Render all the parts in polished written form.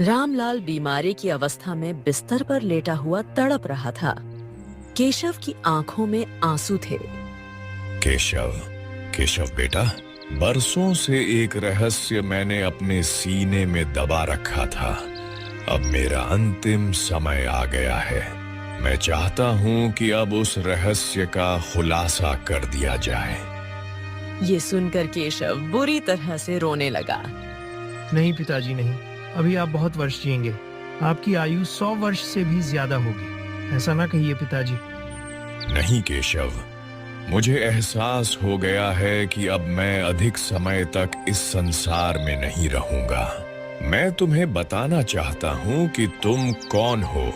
रामलाल बीमारी की अवस्था में बिस्तर पर लेटा हुआ तड़प रहा था। केशव की आंखों में आंसू थे। केशव, केशव बेटा, बरसों से एक रहस्य मैंने अपने सीने में दबा रखा था। अब मेरा अंतिम समय आ गया है। मैं चाहता हूं कि अब उस रहस्य का खुलासा कर दिया जाए। ये सुनकर केशव बुरी तरह से रोने लगा। नहीं पिताजी नहीं, अभी आप बहुत वर्ष जिएंगे। आपकी आयु 100 वर्ष से भी ज्यादा होगी। ऐसा ना कहिए पिताजी। नहीं केशव, मुझे एहसास हो गया है कि अब मैं अधिक समय तक इस संसार में नहीं रहूंगा। मैं तुम्हें बताना चाहता हूं कि तुम कौन हो,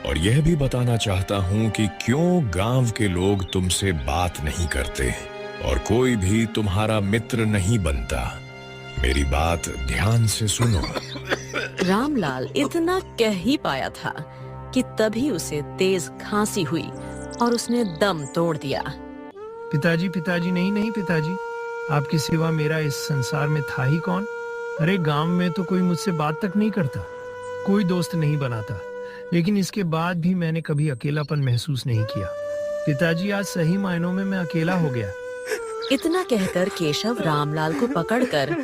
और यह भी बताना चाहता हूं कि क्यों गांव के लोग तुमसे बात नहीं करते और कोई भी तुम्हारा मित्र नहीं बनता। मेरी बात ध्यान से सुनो। रामलाल इतना कह ही पाया था कि तभी उसे तेज खांसी हुई और उसने दम तोड़ दिया। पिताजी पिताजी नहीं नहीं पिताजी, आपके सिवा मेरा इस संसार में था ही कौन। अरे गांव में तो कोई मुझसे बात तक नहीं करता, कोई दोस्त नहीं बनाता, लेकिन इसके बाद भी मैंने कभी अकेलापन महसूस नहीं किया। पिताजी आज सही मायनों में मैं अकेला हो गया। इतना कहकर केशव रामलाल को पकड़कर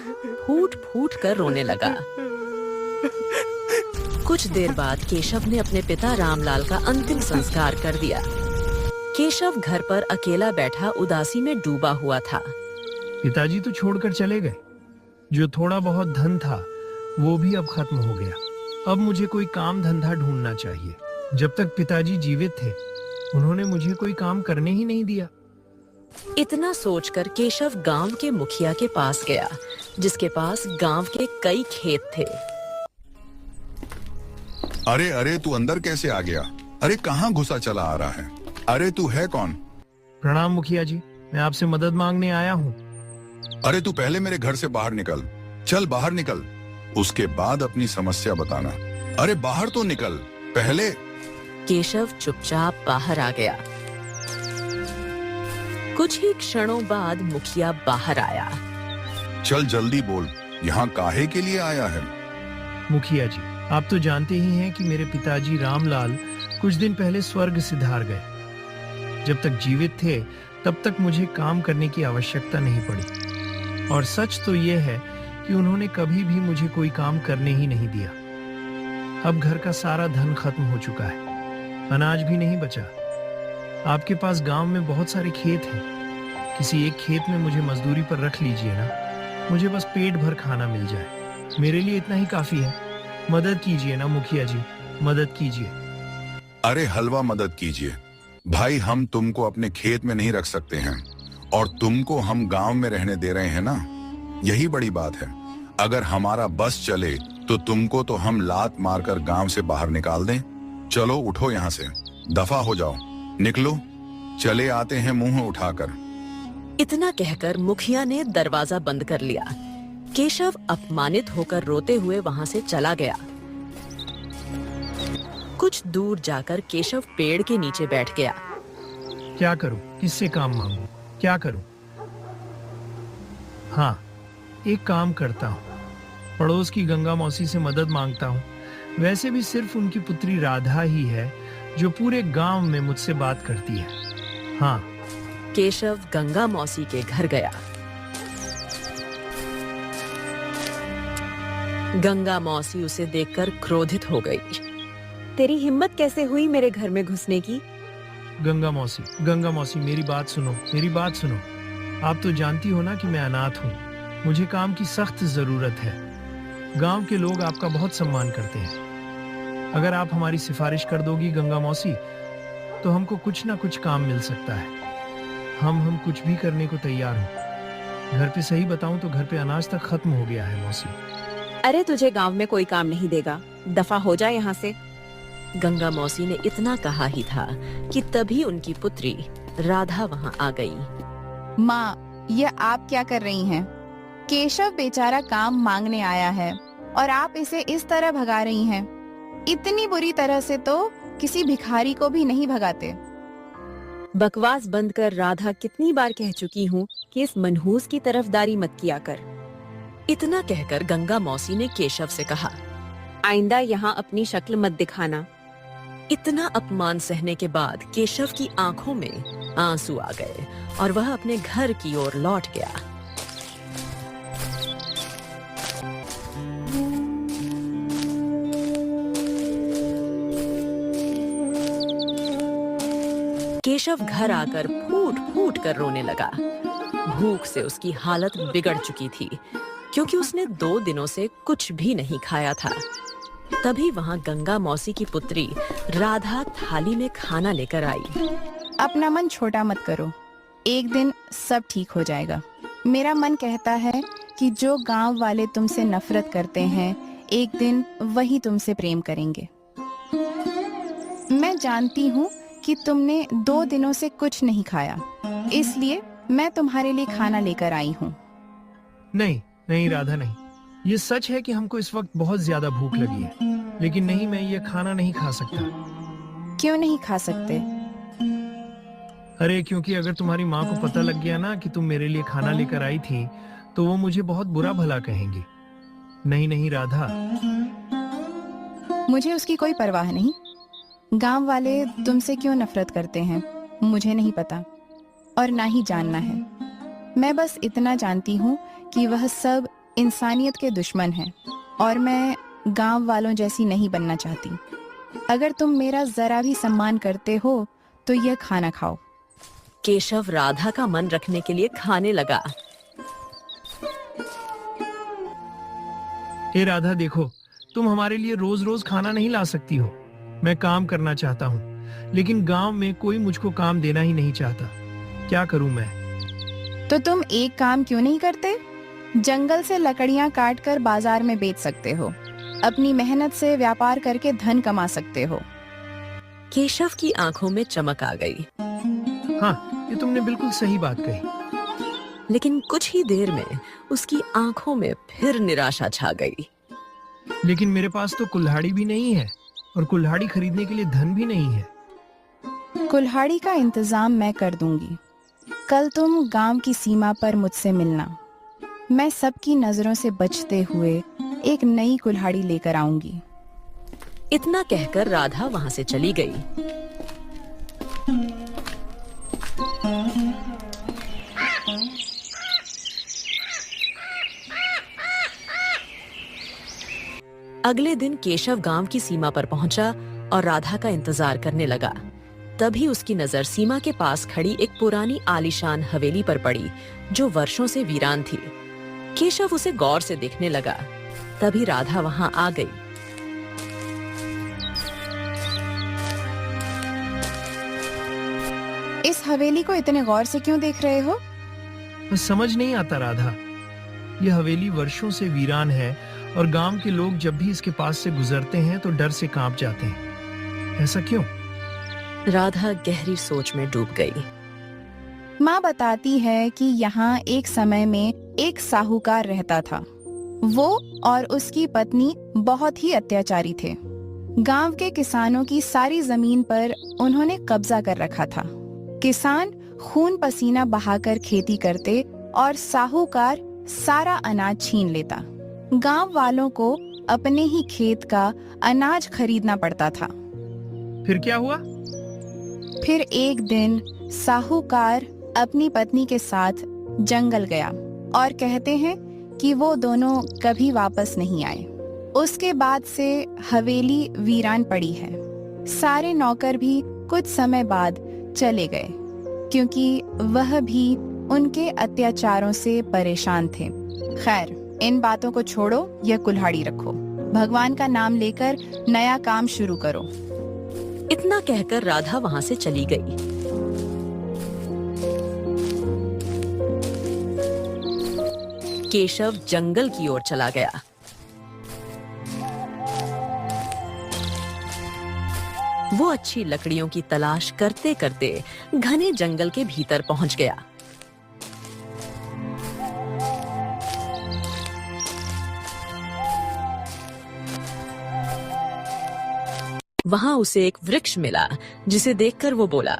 फूट फूट कर रोने लगा। कुछ देर बाद केशव ने अपने पिता रामलाल का अंतिम संस्कार कर दिया। केशव घर पर अकेला बैठा उदासी में डूबा हुआ था। पिताजी तो छोड़कर चले गए। जो थोड़ा बहुत धन था वो भी अब खत्म हो गया। अब मुझे कोई काम धंधा ढूंढना चाहिए। जब तक पिताजी जीवित थे उन्होंने मुझे कोई काम करने ही नहीं दिया। इतना सोचकर केशव गांव के मुखिया के पास गया, जिसके पास गांव के कई खेत थे। अरे अरे, तू अंदर कैसे आ गया? अरे कहाँ घुसा चला आ रहा है? अरे तू है कौन? प्रणाम मुखिया जी, मैं आपसे मदद मांगने आया हूँ। अरे तू पहले मेरे घर से बाहर निकल। चल बाहर निकल, उसके बाद अपनी समस्या बताना। अरे बाहर तो निकल पहले। केशव चुपचाप बाहर आ गया। कुछ ही क्षणों बाद मुखिया बाहर आया। चल जल्दी बोल, यहाँ काहे के लिए आया है? मुखिया जी, आप तो जानते ही हैं कि मेरे पिताजी रामलाल कुछ दिन पहले स्वर्ग सिधार गए। जब तक जीवित थे तब तक मुझे काम करने की आवश्यकता नहीं पड़ी, और सच तो यह है कि उन्होंने कभी भी मुझे कोई काम करने ही नहीं दिया। अब घर का सारा धन खत्म हो चुका है, अनाज भी नहीं बचा। आपके पास गांव में बहुत सारे खेत हैं, किसी एक खेत में मुझे मजदूरी पर रख लीजिए ना। मुझे बस पेट भर खाना मिल जाए, मेरे लिए इतना ही काफी है। मदद कीजिए ना मुखिया जी, मदद कीजिए। अरे हलवा मदद कीजिए भाई, हम तुमको अपने खेत में नहीं रख सकते हैं, और तुमको हम गांव में रहने दे रहे हैं ना, यही बड़ी बात है। अगर हमारा बस चले तो तुमको तो हम लात मारकर गांव से बाहर निकाल दें। चलो उठो यहाँ से, दफा हो जाओ, निकलो, चले आते हैं मुंह उठाकर। इतना कहकर मुखिया ने दरवाजा बंद कर लिया। केशव अपमानित होकर रोते हुए वहां से चला गया। कुछ दूर जाकर केशव पेड़ के नीचे बैठ गया। क्या करूं, किससे काम मांगूं, क्या करूं? हाँ, एक काम करता हूँ, पड़ोस की गंगा मौसी से मदद मांगता हूँ। वैसे भी सिर्फ उनकी पुत्री राधा ही है जो पूरे गांव में मुझसे बात करती है। हाँ। केशव गंगा मौसी के घर गया। गंगा मौसी उसे देखकर क्रोधित हो गई। तेरी हिम्मत कैसे हुई मेरे घर में घुसने की? गंगा मौसी मेरी बात सुनो, मेरी बात सुनो। आप तो जानती हो ना कि मैं अनाथ हूँ, मुझे काम की सख्त जरूरत है। गांव के लोग आपका बहुत सम्मान करते हैं। अगर आप हमारी सिफारिश कर दोगी गंगा मौसी, तो हमको कुछ ना कुछ काम मिल सकता है। हम कुछ भी करने को तैयार हो। घर पे सही बताऊं तो घर पे अनाज तक खत्म हो गया है मौसी। अरे तुझे गांव में कोई काम नहीं देगा, दफा हो जा यहाँ से। गंगा मौसी ने इतना कहा ही था कि तभी उनकी पुत्री राधा वहां आ गई। माँ, ये आप क्या कर रही हैं? केशव बेचारा काम मांगने आया है और आप इसे इस तरह भगा रही हैं। इतनी बुरी तरह से तो किसी भिखारी को भी नहीं भगाते। बकवास बंद कर राधा, कितनी बार कह चुकी हूँ कि इस मनहूस की तरफदारी मत किया कर। इतना कहकर गंगा मौसी ने केशव से कहा, आइंदा यहाँ अपनी शक्ल मत दिखाना। इतना अपमान सहने के बाद केशव की आंखों में आंसू आ गए और वह अपने घर की ओर लौट गया। केशव घर आकर फूट फूट कर रोने लगा। भूख से उसकी हालत बिगड़ चुकी थी क्योंकि उसने 2 दिनों से कुछ भी नहीं खाया था। तभी वहां गंगा मौसी की पुत्री राधा थाली में खाना लेकर आई। अपना मन छोटा मत करो, एक दिन सब ठीक हो जाएगा। मेरा मन कहता है कि जो गांव वाले तुमसे नफरत करते हैं, एक दिन वही तुमसे प्रेम करेंगे। मैं जानती हूँ कि तुमने 2 दिनों से कुछ नहीं खाया, इसलिए मैं तुम्हारे लिए खाना लेकर आई हूँ। नहीं नहीं राधा, नहीं। ये सच है कि हमको इस वक्त बहुत ज्यादा भूख लगी है, लेकिन नहीं, मैं ये खाना नहीं खा सकता। क्यों नहीं खा सकते? अरे क्योंकि अगर तुम्हारी माँ को पता लग गया ना कि तुम मेरे लिए खाना लेकर आई थी, तो वो मुझे बहुत बुरा भला कहेंगी। नहीं नहीं राधा। मुझे उसकी कोई परवाह नहीं। गांव वाले तुमसे क्यों नफरत करते हैं मुझे नहीं पता और ना ही जानना है। मैं बस इतना जानती हूँ कि वह सब इंसानियत के दुश्मन हैं और मैं गांव वालों जैसी नहीं बनना चाहती। अगर तुम मेरा जरा भी सम्मान करते हो तो यह खाना खाओ। केशव राधा का मन रखने के लिए खाने लगा। हे राधा, देखो, तुम हमारे लिए रोज रोज खाना नहीं ला सकती हो। मैं काम करना चाहता हूँ, लेकिन गांव में कोई मुझको काम देना ही नहीं चाहता। क्या करूँ मैं? तो तुम एक काम क्यों नहीं करते? जंगल से लकड़ियां काट कर बाजार में बेच सकते हो। अपनी मेहनत से व्यापार करके धन कमा सकते हो। केशव की आंखों में चमक आ गई। हाँ, ये तुमने बिल्कुल सही बात कही। लेकिन कुछ ही देर में उसकी आंखों में फिर निराशा छा गई। लेकिन मेरे पास तो कुल्हाड़ी भी नहीं है और कुल्हाड़ी खरीदने के लिए धन भी नहीं है। कुल्हाड़ी का इंतजाम मैं कर दूंगी। कल तुम गांव की सीमा पर मुझसे मिलना। मैं सबकी नजरों से बचते हुए एक नई कुल्हाड़ी लेकर आऊंगी। इतना कहकर राधा वहां से चली गई। अगले दिन केशव गांव की सीमा पर पहुंचा और राधा का इंतजार करने लगा। तभी उसकी नजर सीमा के पास खड़ी एक पुरानी आलीशान हवेली पर पड़ी जो वर्षों से वीरान थी। केशव उसे गौर से देखने लगा। तभी राधा वहां आ गई। इस हवेली को इतने गौर से क्यों देख रहे हो? बस समझ नहीं आता राधा। यह हवेली वर्षों से वीरान है और गांव के लोग जब भी इसके पास से गुजरते हैं तो डर से कांप जाते हैं। ऐसा क्यों? राधा गहरी सोच में डूब गई। माँ बताती है कि यहाँ एक समय में एक साहूकार रहता था। वो और उसकी पत्नी बहुत ही अत्याचारी थे। गांव के किसानों की सारी जमीन पर उन्होंने कब्जा कर रखा था। किसान खून पसीना बहाकर खेती करते और साहूकार सारा अनाज छीन लेता। गांव वालों को अपने ही खेत का अनाज खरीदना पड़ता था। फिर क्या हुआ? फिर एक दिन साहूकार अपनी पत्नी के साथ जंगल गया और कहते हैं कि वो दोनों कभी वापस नहीं आए। उसके बाद से हवेली वीरान पड़ी है। सारे नौकर भी कुछ समय बाद चले गए क्योंकि वह भी उनके अत्याचारों से परेशान थे। खैर, इन बातों को छोड़ो, यह कुल्हाड़ी रखो। भगवान का नाम लेकर नया काम शुरू करो। इतना कहकर राधा वहां से चली गई। केशव जंगल की ओर चला गया। वो अच्छी लकड़ियों की तलाश करते करते घने जंगल के भीतर पहुंच गया। वहां उसे एक वृक्ष मिला जिसे देखकर वो बोला,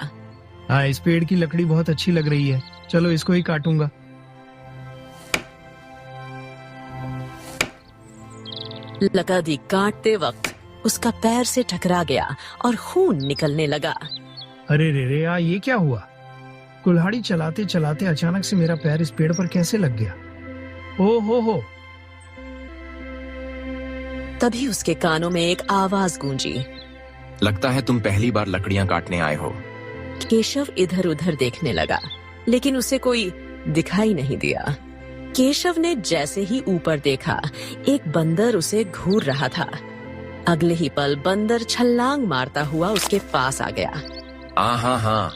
हाँ, इस पेड़ की लकड़ी बहुत अच्छी लग रही है। चलो इसको ही काटूंगा। लकड़ी काटते वक्त उसका पैर से टकरा गया और खून निकलने लगा। अरे रे रे, ये क्या हुआ? कुल्हाड़ी चलाते चलाते अचानक से मेरा पैर इस पेड़ पर कैसे लग गया? ओ हो। तभी उसके कानों में एक आवाज गूंजी। लगता है तुम पहली बार लकड़ियां काटने आए हो। केशव इधर उधर देखने लगा, लेकिन उसे कोई दिखाई नहीं दिया। केशव ने जैसे ही ऊपर देखा, एक बंदर उसे घूर रहा था। अगले ही पल बंदर छलांग मारता हुआ उसके पास आ गया। हाँ,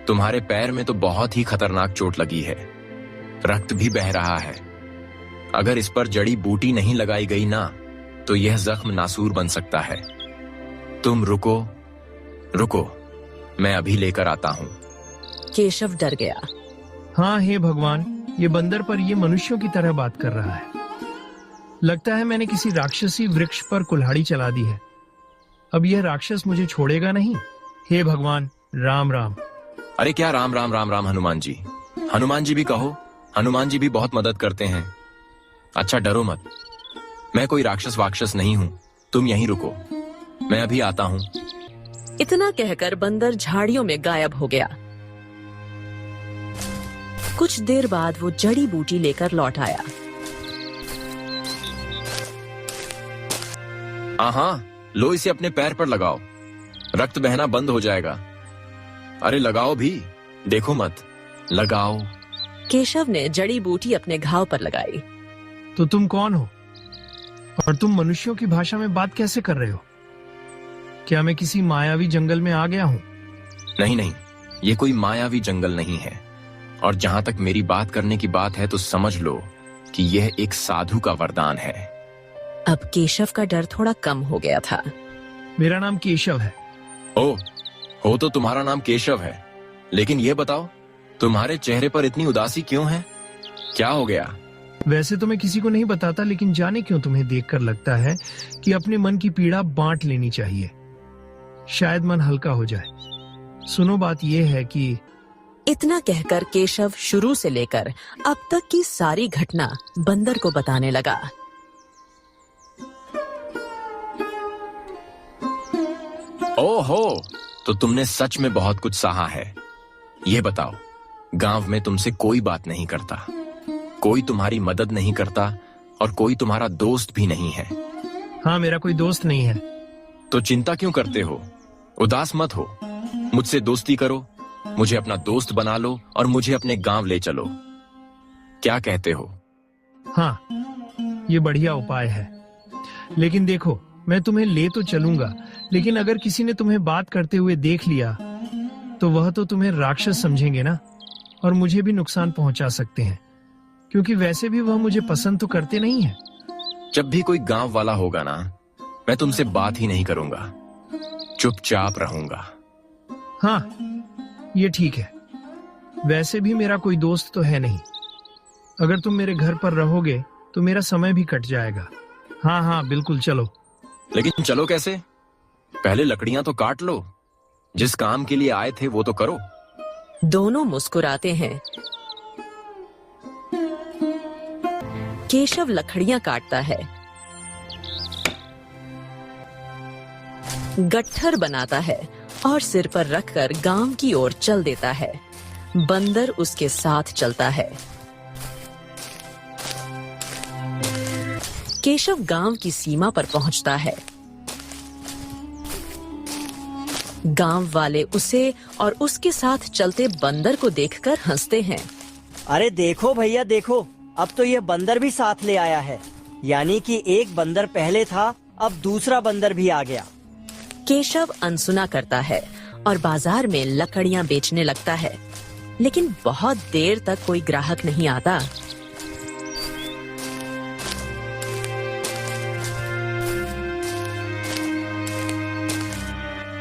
तुम्हारे पैर में तो बहुत ही खतरनाक चोट लगी है, रक्त भी बह रहा है। अगर इस पर जड़ी बूटी नहीं लगाई गई ना, तो यह जख्म नासूर बन सकता है। तुम रुको, मैं अभी लेकर आता हूँ। केशव डर गया। हाँ, हे भगवान, ये बंदर पर ये मनुष्यों की तरह बात कर रहा है। लगता है मैंने किसी राक्षसी वृक्ष पर कुल्हाड़ी चला दी है। अब यह राक्षस मुझे छोड़ेगा नहीं। हे भगवान, राम राम। अरे क्या राम राम राम राम हनुमान जी? हनुमान जी भी कहो, हनुमान जी भी बहुत मदद करते हैं। अच्छा, डरो मत, मैं कोई राक्षस वाक्षस नहीं हूँ। तुम यहीं रुको, मैं अभी आता हूँ। इतना कहकर बंदर झाड़ियों में गायब हो गया। कुछ देर बाद वो जड़ी बूटी लेकर लौट आया। हाँ, लो इसे अपने पैर पर लगाओ, रक्त बहना बंद हो जाएगा। अरे लगाओ भी, देखो मत, लगाओ। केशव ने जड़ी बूटी अपने घाव पर लगाई। तो तुम कौन हो? और तुम मनुष्यों की भाषा में बात कैसे कर रहे हो? क्या मैं किसी मायावी जंगल में आ गया हूँ? नहीं, ये कोई मायावी जंगल नहीं है। और जहां तक मेरी बात करने की बात है, तो समझ लो कि यह एक साधु का वरदान है। अब केशव का डर थोड़ा कम हो गया था। मेरा नाम केशव है। हो तो तुम्हारा नाम केशव है, लेकिन यह बताओ, तुम्हारे चेहरे पर इतनी उदासी क्यों है? क्या हो गया? वैसे तो मैं किसी को नहीं बताता, लेकिन जाने क्यों तुम्हें देखकर लगता है कि अपने मन की पीड़ा बांट लेनी चाहिए, शायद मन हल्का हो जाए। सुनो, बात यह है कि इतना कहकर केशव शुरू से लेकर अब तक की सारी घटना बंदर को बताने लगा। ओहो, तो तुमने सच में बहुत कुछ सहा है। ये बताओ, गांव में तुमसे कोई बात नहीं करता, कोई तुम्हारी मदद नहीं करता, और कोई तुम्हारा दोस्त भी नहीं है। हाँ, मेरा कोई दोस्त नहीं है। तो चिंता क्यों करते हो? उदास मत हो, मुझसे दोस्ती करो, मुझे अपना दोस्त बना लो और मुझे अपने गांव ले चलो। क्या कहते हो? हाँ, ये बढ़िया उपाय है। लेकिन देखो, मैं तुम्हें ले तो चलूंगा, लेकिन अगर किसी ने तुम्हें बात करते हुए देख लिया, तो वह तो तुम्हें राक्षस समझेंगे ना, और मुझे भी नुकसान पहुंचा सकते हैं, क्योंकि वैसे भी वह मुझे पसंद तो करते नहीं है। जब भी कोई गांव वाला होगा ना, मैं तुमसे बात ही नहीं करूंगा, चुपचाप रहूंगा। हाँ, ये ठीक है। वैसे भी मेरा कोई दोस्त तो है नहीं। अगर तुम मेरे घर पर रहोगे तो मेरा समय भी कट जाएगा। हाँ, बिल्कुल, चलो। लेकिन चलो कैसे? पहले लकड़ियां तो काट लो, जिस काम के लिए आए थे वो तो करो। दोनों मुस्कुराते हैं। केशव लकड़ियां काटता है, गट्ठर बनाता है और सिर पर रखकर गांव की ओर चल देता है। बंदर उसके साथ चलता है। केशव गांव की सीमा पर पहुंचता है। गांव वाले उसे और उसके साथ चलते बंदर को देखकर हंसते हैं। अरे देखो भैया देखो, अब तो ये बंदर भी साथ ले आया है। यानी कि एक बंदर पहले था, अब दूसरा बंदर भी आ गया। केशव अनसुना करता है और बाजार में लकड़ियां बेचने लगता है, लेकिन बहुत देर तक कोई ग्राहक नहीं आता।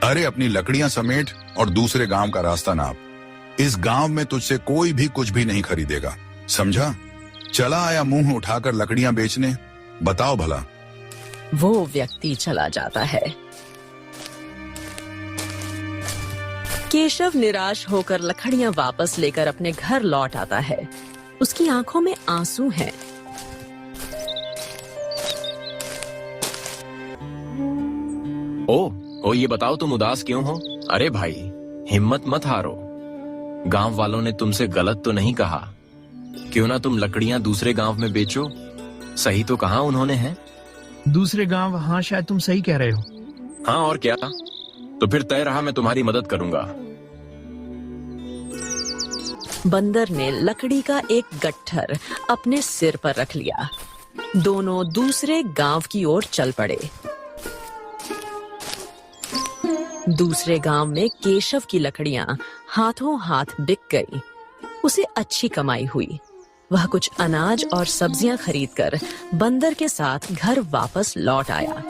अरे अपनी लकड़ियां समेट और दूसरे गांव का रास्ता नाप। इस गांव में तुझसे कोई भी कुछ भी नहीं खरीदेगा, समझा? चला आया मुंह उठाकर लकड़ियां बेचने, बताओ भला। वो व्यक्ति चला जाता है। केशव निराश होकर लकड़ियां वापस लेकर अपने घर लौट आता है। उसकी आंखों में आंसू हैं। ओ ये बताओ तुम उदास क्यों हो? अरे भाई, हिम्मत मत हारो। गांव वालों ने तुमसे गलत तो नहीं कहा। क्यों ना तुम लकड़ियां दूसरे गांव में बेचो। सही तो कहा उन्होंने है। दूसरे गांव? हाँ, शायद तुम सही कह रहे हो। हाँ और क्या, तो फिर तय रहा मैं तुम्हारी मदद करूंगा। बंदर ने लकड़ी का एक गट्ठर अपने सिर पर रख लिया। दोनों दूसरे गांव की ओर चल पड़े। दूसरे गांव में केशव की लकड़ियां हाथों हाथ बिक गई। उसे अच्छी कमाई हुई। वह कुछ अनाज और सब्जियां खरीदकर बंदर के साथ घर वापस लौट आया।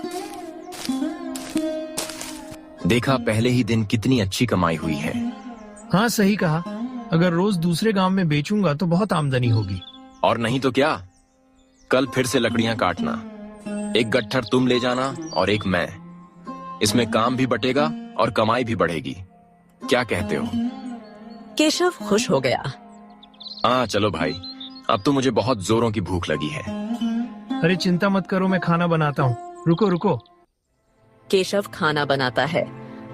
देखा, पहले ही दिन कितनी अच्छी कमाई हुई है। हाँ, सही कहा। अगर रोज दूसरे गांव में बेचूंगा तो बहुत आमदनी होगी। और नहीं तो क्या, कल फिर से लकड़ियां काटना। एक गट्ठर तुम ले जाना और एक मैं। इसमें काम भी बटेगा और कमाई भी बढ़ेगी। क्या कहते हो? केशव खुश हो गया। हाँ चलो भाई, अब तो मुझे बहुत जोरों की भूख लगी है। अरे चिंता मत करो, मैं खाना बनाता हूँ। रुको रुको। केशव खाना बनाता है।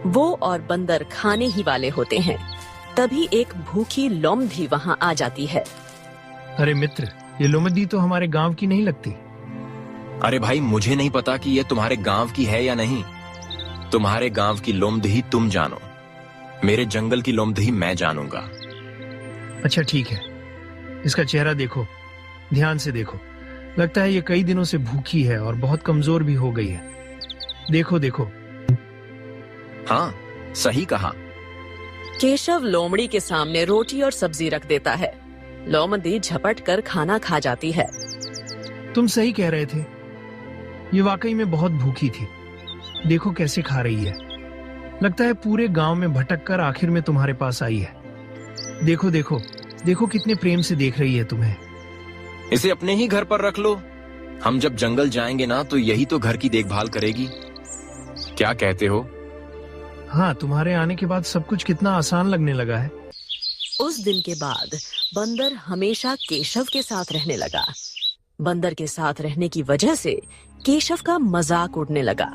वो और बंदर खाने ही वाले होते हैं। तभी एक भूखी लोमड़ी वहां आ जाती है। अरे मित्र, ये लोमड़ी तो हमारे गांव की नहीं लगती। अरे भाई, मुझे नहीं पता कि ये तुम्हारे गांव की है या नहीं। तुम्हारे गांव की लोमड़ी तुम जानो, मेरे जंगल की लोमड़ी मैं जानूंगा। अच्छा ठीक है। इसका चेहरा देखो, ध्यान से देखो। लगता है ये कई दिनों से भूखी है और बहुत कमजोर भी हो गई है। देखो देखो। हाँ, सही कहा। केशव लोमड़ी के सामने रोटी और सब्जी रख देता है। लोमड़ी झपट कर खाना खा जाती है। तुम सही कह रहे थे, ये वाकई में बहुत भूखी थी। देखो कैसे खा रही है। लगता है पूरे गांव में भटक कर आखिर में तुम्हारे पास आई है। देखो देखो देखो, कितने प्रेम से देख रही है तुम्हें। इसे अपने ही घर पर रख लो। हम जब जंगल जाएंगे ना, तो यही तो घर की देखभाल करेगी। क्या कहते हो? हाँ, तुम्हारे आने के बाद सब कुछ कितना आसान लगने लगा है। उस दिन के बाद बंदर हमेशा केशव के साथ रहने लगा। बंदर के साथ रहने की वजह से केशव का मजाक उड़ने लगा।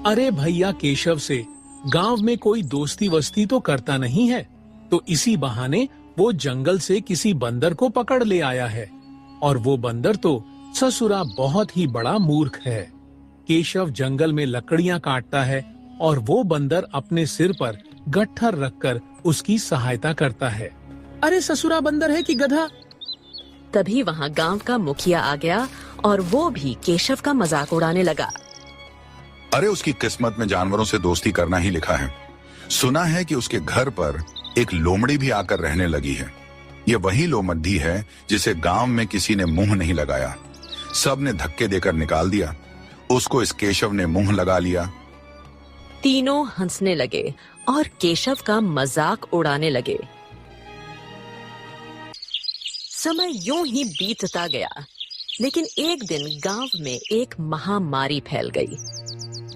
अरे भैया, केशव से गांव में कोई दोस्ती वस्ती तो करता नहीं है, तो इसी बहाने वो जंगल से किसी बंदर को पकड़ ले आया है। और वो बंदर तो ससुरा बहुत ही बड़ा मूर्ख है। केशव जंगल में लकड़ियां काटता है और वो बंदर अपने सिर पर गट्ठर रखकर उसकी सहायता करता है। अरे ससुरा बंदर है कि गधा। तभी वहां गांव का मुखिया आ गया और वो भी केशव का मजाक उड़ाने लगा। अरे उसकी किस्मत में जानवरों से दोस्ती करना ही लिखा है। सुना है कि उसके घर पर एक लोमड़ी भी आकर रहने लगी है। ये वही लोमड़ी है जिसे गांव में किसी ने मुंह नहीं लगाया। सब ने धक्के देकर निकाल दिया। उसको इस केशव ने मुंह लगा लिया। तीनों हंसने लगे और केशव का मजाक उड़ाने लगे। समय यूं ही बीतता गया, लेकिन एक दिन गांव में एक महामारी फैल गई।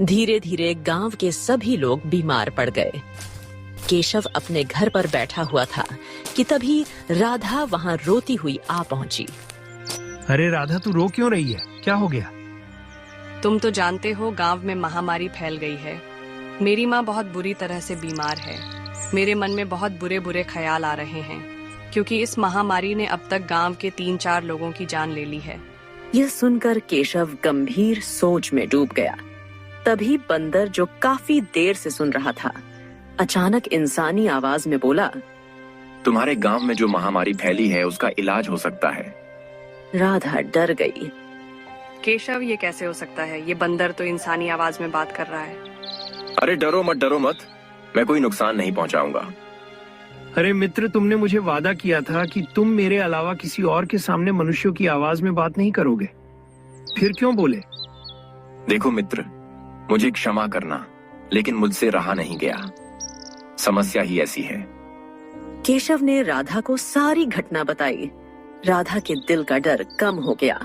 धीरे धीरे गांव के सभी लोग बीमार पड़ गए। केशव अपने घर पर बैठा हुआ था कि तभी राधा वहां रोती हुई आ पहुंची। अरे राधा, तू रो क्यों रही है? क्या हो गया? तुम तो जानते हो, गांव में महामारी फैल गई है। मेरी माँ बहुत बुरी तरह से बीमार है। मेरे मन में बहुत बुरे बुरे ख्याल आ रहे हैं, क्योंकि इस महामारी ने अब तक गांव के 3-4 लोगों की जान ले ली है। यह सुनकर केशव गंभीर सोच में डूब गया। तभी बंदर, जो काफी देर से सुन रहा था, अचानक इंसानी आवाज में बोला, तुम्हारे गांव में जो महामारी फैली है उसका इलाज हो सकता है। राधा डर गई। केशव, ये कैसे हो सकता है? ये बंदर तो इंसानी आवाज में बात कर रहा है। अरे डरो मत, मैं कोई नुकसान नहीं पहुंचाऊंगा। अरे मित्र, तुमने मुझे वादा किया था कि तुम मेरे अलावा किसी और के सामने मनुष्यों की आवाज में बात नहीं करोगे। फिर क्यों बोले? देखो मित्र, मुझे क्षमा करना, लेकिन मुझसे रहा नहीं गया। समस्या ही ऐसी है। केशव ने राधा को सारी घटना बताई। राधा के दिल का डर कम हो गया।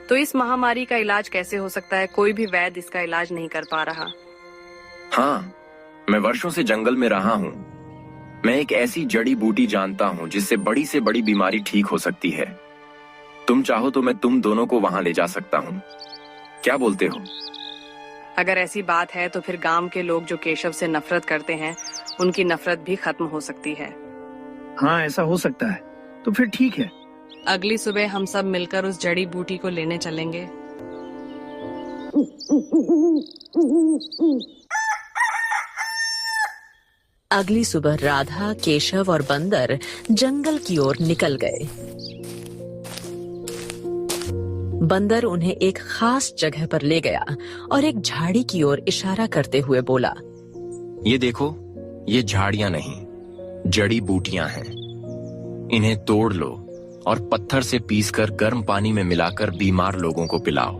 तो इस महामारी का इलाज कैसे हो सकता है? कोई भी वैद्य इसका इलाज नहीं कर पा रहा। हाँ, मैं वर्षों से जंगल में रहा हूँ। मैं एक ऐसी जड़ी बूटी जानता हूँ जिससे बड़ी से बड़ी बीमारी ठीक हो सकती है। तुम चाहो तो मैं तुम दोनों को वहां ले जा सकता हूँ। क्या बोलते हो? अगर ऐसी बात है तो फिर गांव के लोग जो केशव से नफरत करते हैं उनकी नफरत भी खत्म हो सकती है। हाँ, ऐसा हो सकता है। तो फिर ठीक है। अगली सुबह हम सब मिलकर उस जड़ी बूटी को लेने चलेंगे। अगली सुबह राधा, केशव और बंदर जंगल की ओर निकल गए। बंदर उन्हें एक खास जगह पर ले गया और एक झाड़ी की ओर इशारा करते हुए बोला, ये देखो, ये झाड़ियां नहीं, जड़ी बूटियां हैं। इन्हें तोड़ लो और पत्थर से पीसकर गर्म पानी में मिलाकर बीमार लोगों को पिलाओ।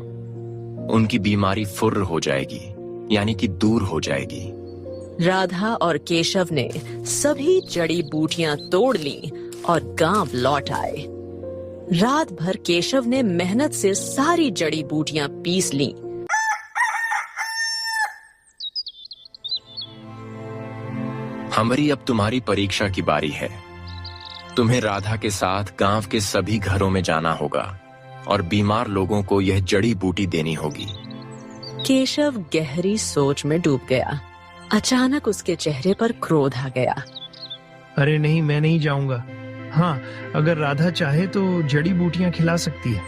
उनकी बीमारी फुर्र हो जाएगी, यानी कि दूर हो जाएगी। राधा और केशव ने सभी जड़ी बूटियां तोड़ ली और गांव लौट आए। रात भर केशव ने मेहनत से सारी जड़ी बूटियां पीस लीं। हमरी, अब तुम्हारी परीक्षा की बारी है। तुम्हें राधा के साथ गांव के सभी घरों में जाना होगा और बीमार लोगों को यह जड़ी बूटी देनी होगी। केशव गहरी सोच में डूब गया। अचानक उसके चेहरे पर क्रोध आ गया। अरे नहीं, मैं नहीं जाऊंगा। हाँ, अगर राधा चाहे तो जड़ी बूटियां खिला सकती है।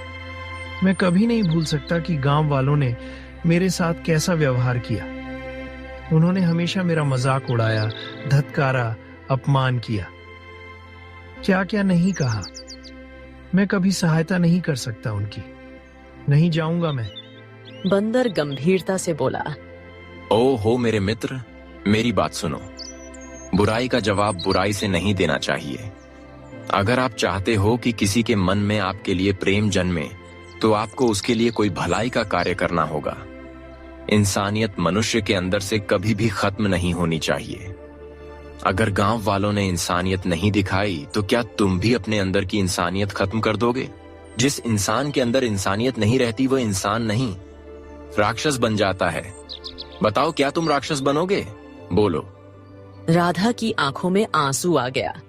मैं कभी नहीं भूल सकता कि गांव वालों ने मेरे साथ कैसा व्यवहार किया। उन्होंने हमेशा मेरा मजाक उड़ाया, धत्कारा, अपमान किया, क्या क्या नहीं कहा। मैं कभी सहायता नहीं कर सकता उनकी। नहीं जाऊंगा मैं। बंदर गंभीरता से बोला, ओ हो मेरे मित्र, मेरी बात सुनो। बुराई का जवाब बुराई से नहीं देना चाहिए। अगर आप चाहते हो कि किसी के मन में आपके लिए प्रेम जन्मे, तो आपको उसके लिए कोई भलाई का कार्य करना होगा। इंसानियत मनुष्य के अंदर से कभी भी खत्म नहीं होनी चाहिए। अगर गांव वालों ने इंसानियत नहीं दिखाई, तो क्या तुम भी अपने अंदर की इंसानियत खत्म कर दोगे? जिस इंसान के अंदर इंसानियत नहीं रहती, वह इंसान नहीं, राक्षस बन जाता है। बताओ, क्या तुम राक्षस बनोगे? बोलो। राधा की आंखों में आंसू आ गया।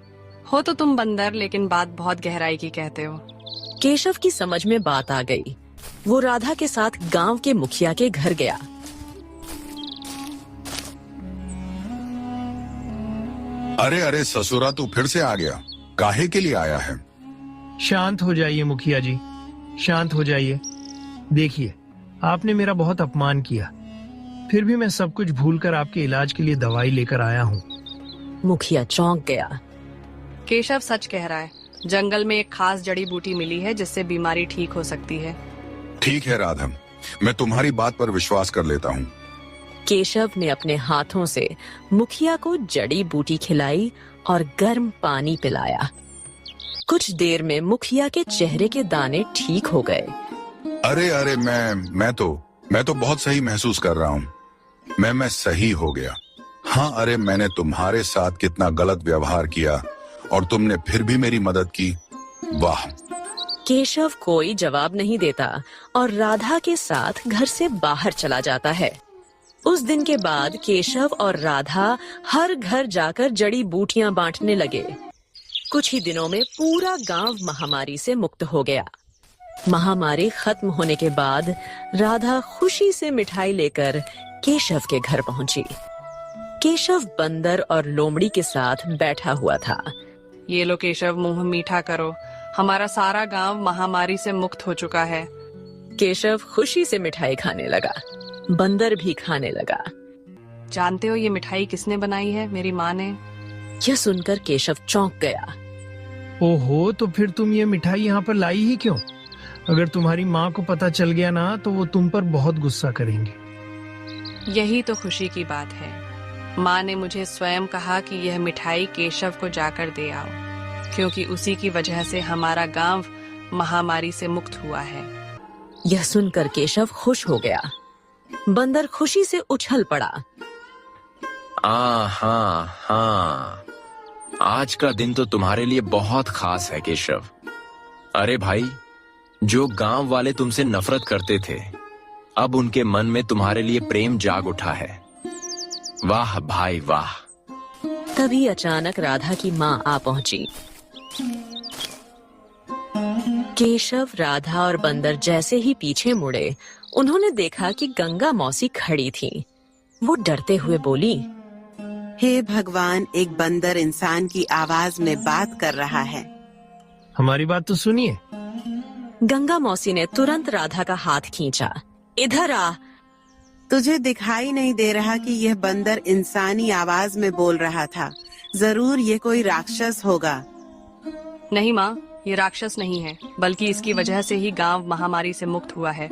हो तो तुम बंदर, लेकिन बात बहुत गहराई की कहते हो। केशव की समझ में बात आ गई। वो राधा के साथ गांव के मुखिया के घर गया। अरे अरे ससुरा, तू फिर से आ गया। काहे के लिए आया है? शांत हो जाइए मुखिया जी, शांत हो जाइए। देखिए, आपने मेरा बहुत अपमान किया, फिर भी मैं सब कुछ भूलकर आपके इलाज के लिए दवाई लेकर आया हूँ। मुखिया चौंक गया। केशव सच कह रहा है। जंगल में एक खास जड़ी बूटी मिली है जिससे बीमारी ठीक हो सकती है। ठीक है राधा, मैं तुम्हारी बात पर विश्वास कर लेता हूँ। केशव ने अपने हाथों से मुखिया को जड़ी बूटी खिलाई और गर्म पानी पिलाया। कुछ देर में मुखिया के चेहरे के दाने ठीक हो गए। अरे अरे, मैं तो बहुत सही महसूस कर रहा हूँ। मैं सही हो गया। हाँ, अरे मैंने तुम्हारे साथ कितना गलत व्यवहार किया और तुमने फिर भी मेरी मदद की। वाह। केशव कोई जवाब नहीं देता और राधा के साथ घर से बाहर चला जाता है। उस दिन के बाद केशव और राधा हर घर जाकर जड़ी बूटियां बांटने लगे। कुछ ही दिनों में पूरा गांव महामारी से मुक्त हो गया। महामारी खत्म होने के बाद राधा खुशी से मिठाई लेकर केशव के घर पहुंची। केशव बंदर और लोमड़ी के साथ बैठा हुआ था। ये लो केशव, मुंह मीठा करो। हमारा सारा गांव महामारी से मुक्त हो चुका है। केशव खुशी से मिठाई खाने लगा। बंदर भी खाने लगा। जानते हो ये मिठाई किसने बनाई है? मेरी माँ ने। यह सुनकर केशव चौंक गया। ओहो, तो फिर तुम ये मिठाई यहाँ पर लाई ही क्यों? अगर तुम्हारी माँ को पता चल गया ना, तो वो तुम पर बहुत गुस्सा करेंगे। यही तो खुशी की बात है। माँ ने मुझे स्वयं कहा कि यह मिठाई केशव को जाकर दे आओ, क्योंकि उसी की वजह से हमारा गांव महामारी से मुक्त हुआ है। यह सुनकर केशव खुश हो गया। बंदर खुशी से उछल पड़ा। हाँ, आज का दिन तो तुम्हारे लिए बहुत खास है केशव। अरे भाई, जो गांव वाले तुमसे नफरत करते थे, अब उनके मन में तुम्हारे लिए प्रेम जाग उठा है। वाह भाई वाह। तभी अचानक राधा की माँ आ पहुंची। केशव, राधा और बंदर जैसे ही पीछे मुड़े, उन्होंने देखा कि गंगा मौसी खड़ी थी। वो डरते हुए बोली, हे भगवान, एक बंदर इंसान की आवाज में बात कर रहा है। हमारी बात तो सुनिए। गंगा मौसी ने तुरंत राधा का हाथ खींचा। इधर आ। तुझे दिखाई नहीं दे रहा कि यह बंदर इंसानी आवाज में बोल रहा था? जरूर ये कोई राक्षस होगा। नहीं माँ, ये राक्षस नहीं है, बल्कि इसकी वजह से ही गांव महामारी से मुक्त हुआ है।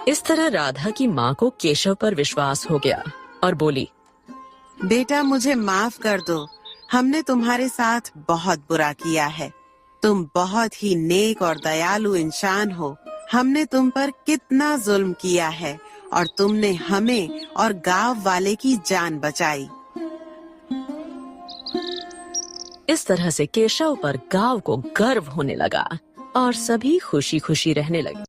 इस तरह राधा की माँ को केशव पर विश्वास हो गया और बोली, बेटा, मुझे माफ कर दो। हमने तुम्हारे साथ बहुत बुरा किया है। तुम बहुत ही नेक और दयालु इंसान हो। हमने तुम पर कितना जुल्म किया है और तुमने हमें और गांव वाले की जान बचाई। इस तरह से केशव पर गांव को गर्व होने लगा और सभी खुशी खुशी रहने लगे।